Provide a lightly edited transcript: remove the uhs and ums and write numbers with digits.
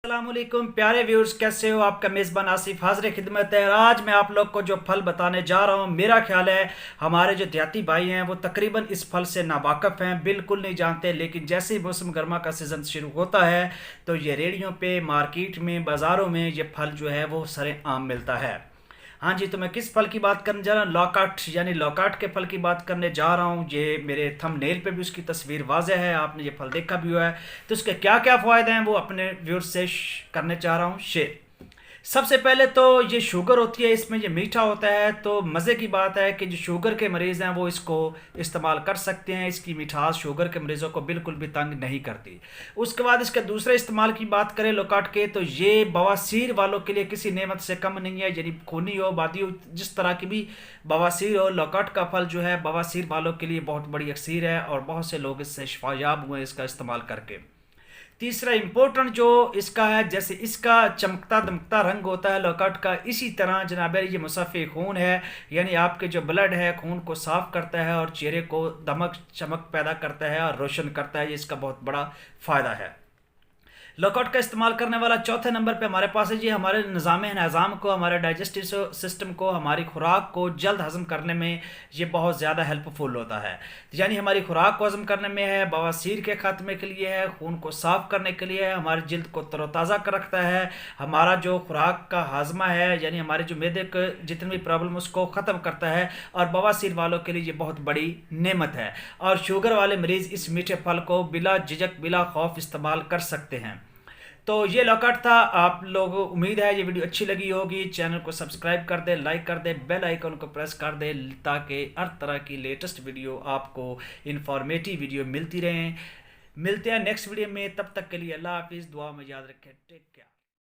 अस्सलाम वालेकुम प्यारे व्यूअर्स, कैसे हो? आपका मेज़बान आसिफ हाजिर खिदमत है। और आज मैं आप लोग को जो फल बताने जा रहा हूँ, मेरा ख्याल है हमारे जो देहाती भाई हैं वो तकरीबन इस फल से नावाकिफ़ हैं, बिल्कुल नहीं जानते। लेकिन जैसे ही मौसम गर्मा का सीज़न शुरू होता है तो ये रेहड़ियों पे, मार्केट में, बाज़ारों में ये फल जो है वो सरेआम मिलता है। हाँ जी, तो मैं किस फल की बात करने जा रहा हूँ? लौकाट, यानी लौकाट के फल की बात करने जा रहा हूँ। ये मेरे थंबनेल पे भी उसकी तस्वीर वाज़ेह है, आपने ये फल देखा भी हुआ है। तो उसके क्या क्या फ़ायदे हैं वो अपने व्यूअर्स से करने चाह रहा हूँ शेयर। सबसे पहले तो ये शुगर होती है, इसमें ये मीठा होता है। तो मज़े की बात है कि जो शुगर के मरीज़ हैं वो इसको इस्तेमाल कर सकते हैं। इसकी मिठास शुगर के मरीज़ों को बिल्कुल भी तंग नहीं करती। उसके बाद इसके दूसरे इस्तेमाल की बात करें लोकाट के, तो ये बवासीर वालों के लिए किसी नेमत से कम नहीं है। यानी खूनी हो, बादी हो, जिस तरह की भी बवासीर हो, लोकाट का फल जो है बवासीर वालों के लिए बहुत बड़ी अक्सीर है और बहुत से लोग इससे शिफायाब हुए इसका इस्तेमाल करके। तीसरा इम्पोर्टेंट जो इसका है, जैसे इसका चमकता दमकता रंग होता है लौकाट का, इसी तरह जनाब ये मुसफ़े खून है। यानी आपके जो ब्लड है खून को साफ़ करता है और चेहरे को दमक चमक पैदा करता है और रोशन करता है। ये इसका बहुत बड़ा फ़ायदा है। लॉकआउट का इस्तेमाल करने वाला चौथे नंबर पे हमारे पास है जी, हमारे निज़ाम को, हमारे डाइजेस्टिव सिस्टम को, हमारी खुराक को जल्द हज़म करने में ये बहुत ज़्यादा हेल्पफुल होता है। यानी हमारी खुराक को हज़म करने में है, बवासीर के ख़ात्मे के लिए है, खून को साफ़ करने के लिए है, हमारी जल्द को तरोताज़ा कर रखता है, हमारा जो खुराक का हाजमा है यानी हमारे जो मैदे के जितनी भी प्रॉब्लम उसको ख़त्म करता है। और बवासीर वालों के लिए ये बहुत बड़ी नेमत है। और शुगर वाले मरीज़ इस मीठे फल को बिला झिझक बिला खौफ इस्तेमाल कर सकते हैं। तो ये लॉकआउट था। आप लोगों उम्मीद है ये वीडियो अच्छी लगी होगी। चैनल को सब्सक्राइब कर दे, लाइक कर दे, बेल आइकन को प्रेस कर दे ताकि हर तरह की लेटेस्ट वीडियो आपको इंफॉर्मेटिव वीडियो मिलती रहें। मिलते हैं नेक्स्ट वीडियो में, तब तक के लिए अल्लाह हाफिज़। दुआ में याद रखें। Take care.